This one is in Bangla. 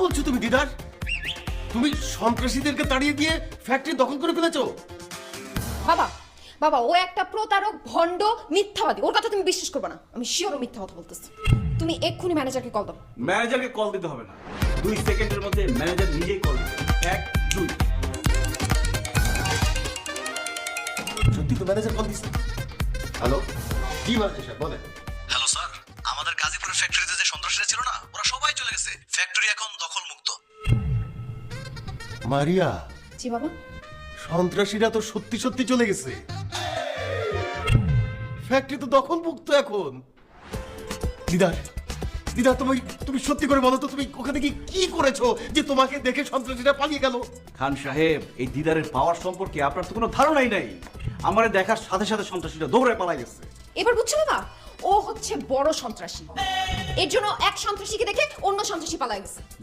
বলছো তুমি দিদার? তুমি সন্ত্রাসীদেরকে তাড়িয়ে দিয়ে ফ্যাক্টরি দখল করে ফেলেছো? বাবা বাবা ও একটা প্রতারক, ভণ্ড, মিথ্যাবাদী। ওর কথা তুমি বিশ্বাস করবে না। আমি শিওর মিথ্যা কথা বলতেছি। তুমি এক্ষুনি ম্যানেজারকে কল দাও। ম্যানেজারকে কল দিতে হবে না, 2 সেকেন্ডের মধ্যে ম্যানেজার নিজেই কল দিবে। 1 2। সত্যি তো ম্যানেজার কল দিছে। হ্যালো, কি ম্যানেজার সাহেব বলেন? হ্যালো স্যার, আমাদের গাজীপুরের ফ্যাক্টরিতে যে সন্ত্রাসীরা ছিল না, ওরা সবাই চলে গেছে। ফ্যাক্টরি এখন দখল মুক্ত। মারিয়া, জি বাবা। সন্ত্রাসীরা তো সত্যি সত্যি চলে গেছে। ফ্যাক্টরি তো দখল মুক্ত এখন। দিদার, দিদার তুমি সত্যি করে বলো তো, তুমি ওখানে কি করেছো যে তোমাকে দেখে সন্ত্রাসীরা পালিয়ে গেল? খান সাহেব, এই দিদারের পাওয়ার সম্পর্কে আপনার তো কোনো ধারণাই নাই। আমারে দেখার সাথে সাথে সন্ত্রাসীরা দৌড়ে পালাই গেছে। এবার বুঝছো বাবা, ও হচ্ছে বড় সন্ত্রাসী। এর জন্য এক সন্ত্রাসীকে দেখে অন্য সন্ত্রাসী পালায় গেছে।